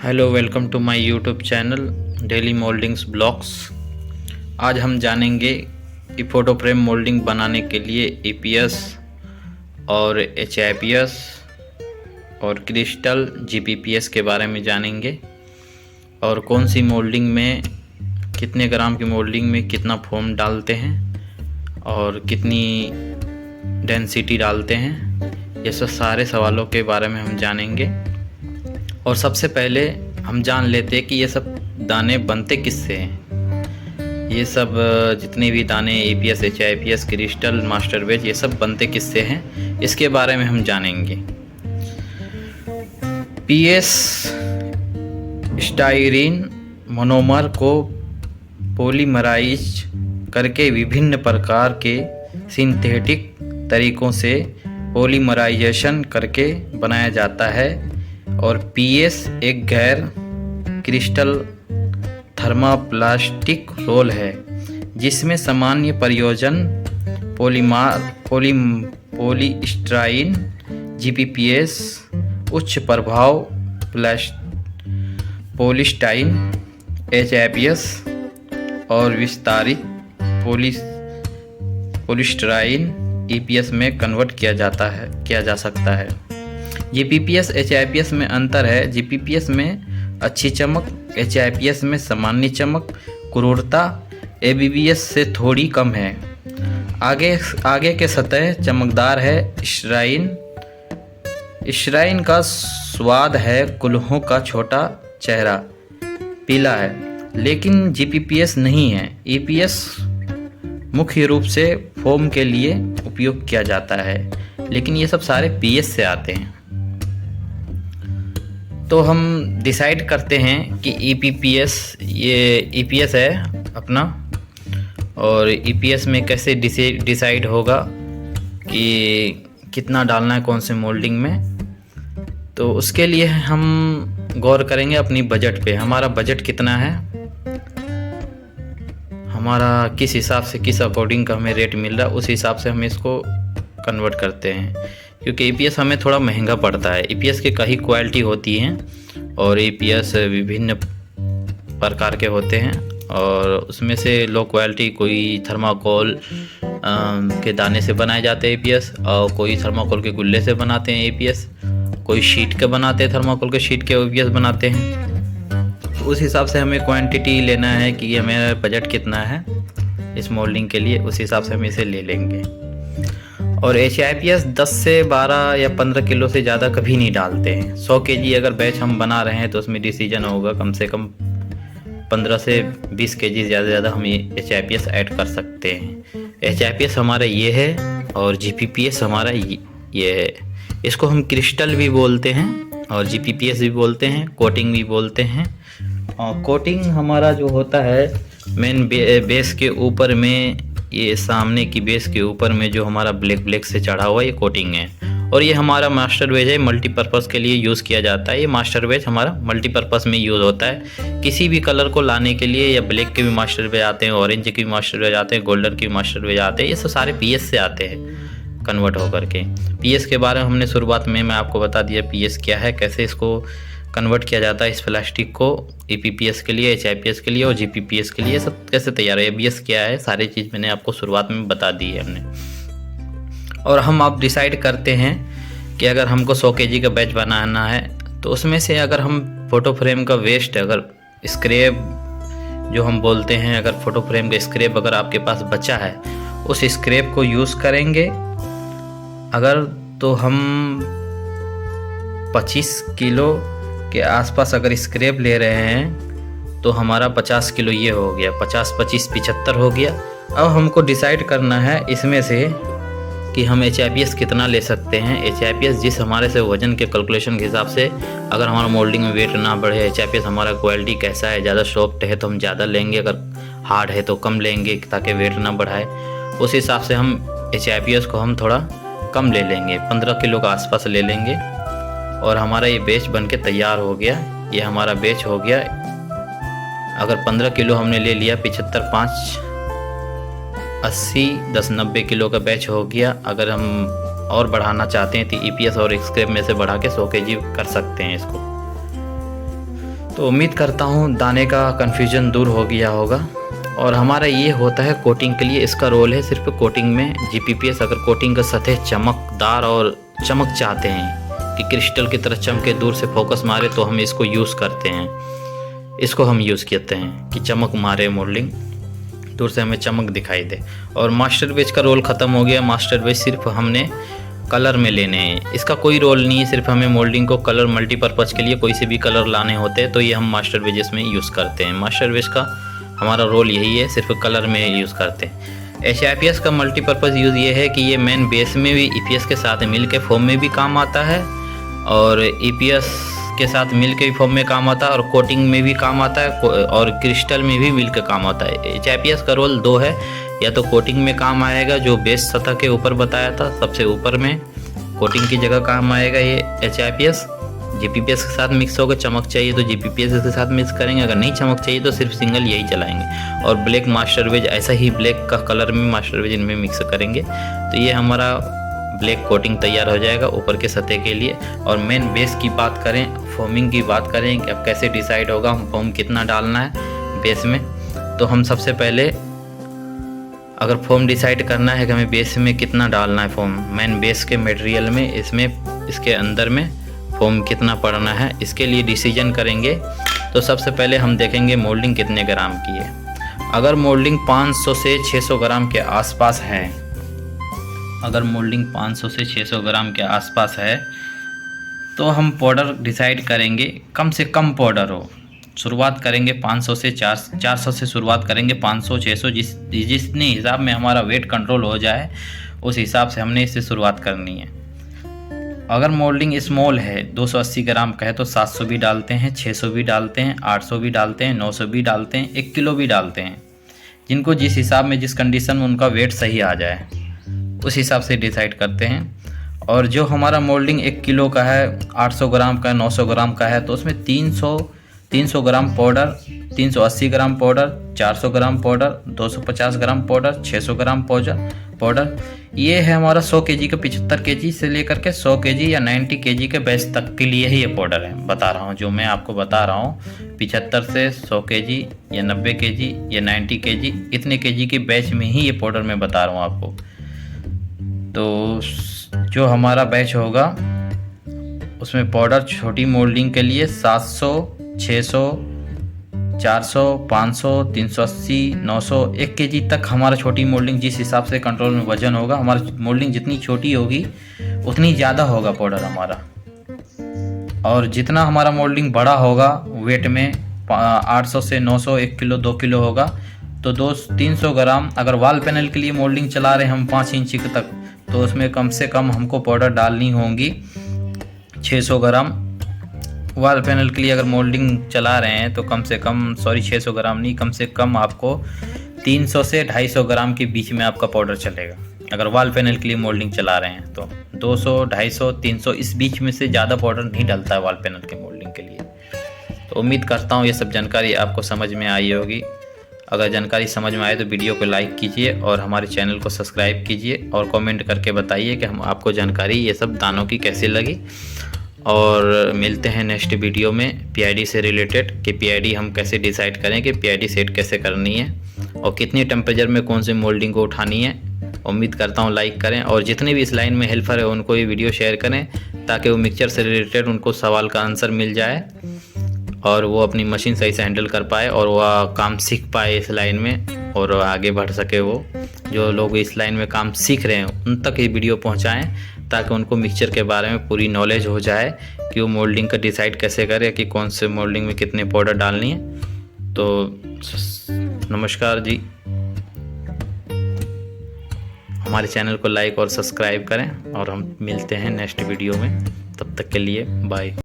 Hello, welcome to my YouTube channel daily moldings blogs. आज हम जानेंगे कि फ़ोटो फ्रेम मोल्डिंग बनाने के लिए ईपीएस और एचआईपीएस और क्रिस्टल जीपीपीएस के बारे में जानेंगे और कौन सी मोल्डिंग में कितने ग्राम की मोल्डिंग में कितना फोम डालते हैं और कितनी डेंसिटी डालते हैं। ये सब सारे सवालों के बारे में हम जानेंगे। और सबसे पहले हम जान लेते हैं कि ये सब दाने बनते किससे हैं। ये सब जितने भी दाने ईपीएस, एचआईपीएस, क्रिस्टल, मास्टर बेच, ये सब बनते किससे हैं, इसके बारे में हम जानेंगे। पीएस स्टाइरीन मोनोमर को पॉलीमराइज करके विभिन्न प्रकार के सिंथेटिक तरीकों से पॉलीमराइजेशन करके बनाया जाता है। और पीएस एक गैर क्रिस्टल थर्मोप्लास्टिक रोल है जिसमें सामान्य प्रयोजन पॉलीस्टाइरीन जीपीपीएस, उच्च प्रभाव पॉलीस्टाइन एचआईपीएस और विस्तारित पॉलीस्टाइरीन ईपीएस में कन्वर्ट किया जा सकता है। जीपीपीएस एचआईपीएस में अंतर है। जीपीपीएस में अच्छी चमक, एचआईपीएस में सामान्य चमक, क्रूरता एबीबीएस से थोड़ी कम है। आगे के सतह चमकदार है। स्टाइरीन का स्वाद है कुल्हों का छोटा चेहरा, पीला है, लेकिन जीपीपीएस नहीं है। ईपीएस मुख्य रूप से फोम के लिए उपयोग किया जाता है, लेकिन ये सब सारे पीएस से आते हैं। तो हम डिसाइड करते हैं कि ये ईपीएस है अपना, और ईपीएस में कैसे डिसाइड होगा कि कितना डालना है कौन से मोल्डिंग में। तो उसके लिए हम गौर करेंगे अपनी बजट पे। हमारा बजट कितना है, हमारा किस हिसाब से, किस अकॉर्डिंग का हमें रेट मिल रहा है, उस हिसाब से हम इसको कन्वर्ट करते हैं। क्योंकि ईपीएस हमें थोड़ा महंगा पड़ता है। ईपीएस की कई क्वालिटी होती हैं और ईपीएस विभिन्न प्रकार के होते हैं, और उसमें से लो क्वालिटी कोई थर्माकोल के दाने से बनाए जाते हैं ईपीएस, और कोई थर्माकोल के गुल्ले से बनाते हैं ईपीएस, कोई शीट के बनाते हैं, थर्माकोल के शीट के ईपीएस बनाते हैं। तो उस हिसाब से हमें क्वांटिटी लेना है कि हमें बजट कितना है इस मोल्डिंग के लिए, उस हिसाब से हम इसे ले लेंगे। और एचआईपीएस 10 से 12 या 15 किलो से ज़्यादा कभी नहीं डालते हैं। 100 केजी अगर बैच हम बना रहे हैं तो उसमें डिसीजन होगा कम से कम 15 से 20 केजी ज़्यादा हम एचआईपीएस ऐड कर सकते हैं। एचआईपीएस हमारा ये है और जीपीपीएस हमारा ये है। इसको हम क्रिस्टल भी बोलते हैं और जीपीपीएस भी बोलते हैं, कोटिंग भी बोलते हैं। और कोटिंग हमारा जो होता है मेन बेस के ऊपर में, ये सामने की बेस के ऊपर में जो हमारा ब्लैक से चढ़ा हुआ ये कोटिंग है। और ये हमारा मास्टर बेज है, मल्टीपर्पज़ के लिए यूज़ किया जाता है। ये मास्टर बेज हमारा मल्टीपर्पज़ में यूज़ होता है किसी भी कलर को लाने के लिए। या ब्लैक के भी मास्टर बेज आते हैं, ऑरेंज के भी मास्टर बेज आते हैं, गोल्डन के भी मास्टर बेज आते हैं। ये सब सारे पीएस से आते हैं कन्वर्ट होकर के। पीएस के बारे में हमने शुरुआत में मैं आपको बता दिया पीएस क्या है, कैसे इसको कन्वर्ट किया जाता है इस प्लास्टिक को ईपीपीएस के लिए, एचआईपीएस के लिए और जीपीपीएस के लिए, सब कैसे तैयार है, एबीएस क्या है, सारी चीज़ मैंने आपको शुरुआत में बता दी है हमने। और हम अब डिसाइड करते हैं कि अगर हमको 100 केजी का बैच बनाना है तो उसमें से अगर हम फ़ोटो फ्रेम का वेस्ट, अगर स्क्रैप जो हम बोलते हैं, अगर फ़ोटो फ्रेम का स्क्रैप अगर आपके पास बचा है उस स्क्रैप को यूज़ करेंगे। अगर तो हम 25 किलो के आसपास अगर स्क्रैप ले रहे हैं तो हमारा 50 किलो ये हो गया, 50, 25, 75 हो गया। अब हमको डिसाइड करना है इसमें से कि हम एचआईपीएस कितना ले सकते हैं। एचआईपीएस जिस हमारे से वजन के कैलकुलेशन के हिसाब से, अगर हमारा मोल्डिंग में वेट ना बढ़े, एचआईपीएस हमारा क्वालिटी कैसा है, ज़्यादा सॉफ्ट है तो हम ज़्यादा लेंगे, अगर हार्ड है तो कम लेंगे ताकि वेट ना बढ़ाए। उस हिसाब से हम एचआईपीएस को हम थोड़ा कम ले लेंगे, 15 किलो के आसपास ले लेंगे। और हमारा ये बैच बन के तैयार हो गया। ये हमारा बैच हो गया। अगर 15 किलो हमने ले लिया, 75, 5, 80, 10, 90 किलो का बैच हो गया। अगर हम और बढ़ाना चाहते हैं तो ईपीएस और स्क्रैप में से बढ़ा के 100 केजी कर सकते हैं इसको। तो उम्मीद करता हूँ दाने का कन्फ्यूजन दूर हो गया होगा। और हमारा ये होता है कोटिंग के लिए, इसका रोल है सिर्फ कोटिंग में। GPPS अगर कोटिंग का सतह चमकदार और चमक चाहते हैं कि क्रिस्टल की तरह चमके, दूर से फोकस मारे, तो हम इसको यूज़ करते हैं। इसको हम यूज़ करते हैं कि चमक मारे मोल्डिंग, दूर से हमें चमक दिखाई दे। और मास्टर बेज का रोल ख़त्म हो गया। मास्टर बेज सिर्फ हमने कलर में लेने हैं, इसका कोई रोल नहीं है। सिर्फ हमें मोल्डिंग को कलर मल्टीपर्पज़ के लिए कोई से भी कलर लाने होते हैं तो ये हम मास्टर बेजेस में यूज़ करते हैं। मास्टर बेज का हमारा रोल यही है, सिर्फ कलर में यूज़ करते हैं। HIPS का मल्टीपर्पज़ यूज़ ये है कि ये मेन बेस में भी EPS के साथ मिल के फॉर्म में भी काम आता है, और EPS के साथ मिल के भी फॉर्म में काम आता है, और कोटिंग में भी काम आता है, और क्रिस्टल में भी मिल के काम आता है। HIPS का रोल 2 है, या तो कोटिंग में काम आएगा जो बेस सतह के ऊपर बताया था, सबसे ऊपर में कोटिंग की जगह काम आएगा ये HIPS। GPPS के साथ मिक्स होकर चमक चाहिए तो GPPS के साथ मिक्स करेंगे, अगर नहीं चमक चाहिए तो सिर्फ सिंगल यही चलाएंगे। और ब्लैक मास्टर बेज ऐसा ही ब्लैक का कलर में मास्टर बेज इनमें मिक्स करेंगे तो ये हमारा ब्लैक कोटिंग तैयार हो जाएगा ऊपर के सतह के लिए। और मेन बेस की बात करें, फोमिंग की बात करें कि अब कैसे डिसाइड होगा हम फोम कितना डालना है बेस में, तो हम सबसे पहले अगर फोम डिसाइड करना है कि हमें बेस में कितना डालना है फोम, मेन बेस के मटेरियल में, इसमें इसके अंदर में फोम कितना पड़ना है, इसके लिए डिसीजन करेंगे। तो सबसे पहले हम देखेंगे मोल्डिंग कितने ग्राम की है। अगर मोल्डिंग 500 से 600 ग्राम के आसपास है, अगर मोल्डिंग 500 से 600 ग्राम के आसपास है तो हम पाउडर डिसाइड करेंगे, कम से कम पाउडर हो। शुरुआत करेंगे 500 से 400 से शुरुआत करेंगे, 500 600 जितने हिसाब में हमारा वेट कंट्रोल हो जाए उस हिसाब से हमने इससे शुरुआत करनी है। अगर मोल्डिंग स्मॉल है, 280 ग्राम का है, तो 700 भी डालते हैं, 600 भी डालते हैं, 800 भी डालते हैं, 900 भी डालते हैं, 1 किलो भी डालते हैं। जिनको जिस हिसाब में, जिस कंडीशन में उनका वेट सही आ जाए उस हिसाब से डिसाइड करते हैं। और जो हमारा मोल्डिंग 1 किलो का है, 800 ग्राम का है, 900 ग्राम का है, तो उसमें 300 ग्राम पाउडर, 380 ग्राम पाउडर, 400 ग्राम पाउडर, 250 ग्राम पाउडर, 600 ग्राम पाउडर, ये है हमारा 100 kg का 75 kg से लेकर के 100 kg या 90 kg के बैच तक के लिए ही ये पाउडर है। बता रहा हूँ, जो मैं आपको बता रहा हूँ, 75 से 100 kg या 90 kg या 90 kg, इतने kg के बैच में ही ये पाउडर मैं बता रहा हूँ आपको। तो जो हमारा बैच होगा उसमें पाउडर छोटी मोल्डिंग के लिए 700, 600, 400, 500, 380, 900, 1 kg तक हमारा छोटी मोल्डिंग, जिस हिसाब से कंट्रोल में वजन होगा, हमारा मोल्डिंग जितनी छोटी होगी उतनी ज़्यादा होगा पाउडर हमारा। और जितना हमारा मोल्डिंग बड़ा होगा वेट में, 800 से 900, 1 किलो 2 किलो होगा, तो 300 ग्राम। अगर वॉल पैनल के लिए मोल्डिंग चला रहे हम 5 इंच तक, तो उसमें कम से कम हमको पाउडर डालनी होगी 600 ग्राम। वॉल पैनल के लिए अगर मोल्डिंग चला रहे हैं तो कम से कम, 600 ग्राम नहीं, कम से कम आपको 300 से 250 ग्राम के बीच में आपका पाउडर चलेगा। अगर वॉल पैनल के लिए मोल्डिंग चला रहे हैं तो 200, 250, 300, इस बीच में से ज़्यादा पाउडर नहीं डलता है वॉल पैनल के मोल्डिंग के लिए। तो उम्मीद करता हूँ ये सब जानकारी आपको समझ में आई होगी। अगर जानकारी समझ में आए तो वीडियो को लाइक कीजिए और हमारे चैनल को सब्सक्राइब कीजिए, और कमेंट करके बताइए कि हम आपको जानकारी ये सब दानों की कैसी लगी। और मिलते हैं नेक्स्ट वीडियो में PID से रिलेटेड, कि PID हम कैसे डिसाइड करें, कि PID सेट कैसे करनी है और कितनी टेम्परेचर में कौन सी मोल्डिंग को उठानी है। उम्मीद करता हूँ लाइक करें, और जितने भी इस लाइन में हेल्पर है उनको ये वीडियो शेयर करें, ताकि वो मिक्सचर से रिलेटेड उनको सवाल का आंसर मिल जाए और वो अपनी मशीन सही से हैंडल कर पाए और वह काम सीख पाए इस लाइन में, और आगे बढ़ सके। वो जो लोग इस लाइन में काम सीख रहे हैं उन तक ये वीडियो पहुंचाएं, ताकि उनको मिक्सचर के बारे में पूरी नॉलेज हो जाए कि वो मोल्डिंग का डिसाइड कैसे करें कि कौन से मोल्डिंग में कितने पाउडर डालनी है। तो नमस्कार जी, हमारे चैनल को लाइक और सब्सक्राइब करें, और हम मिलते हैं नेक्स्ट वीडियो में। तब तक के लिए बाय।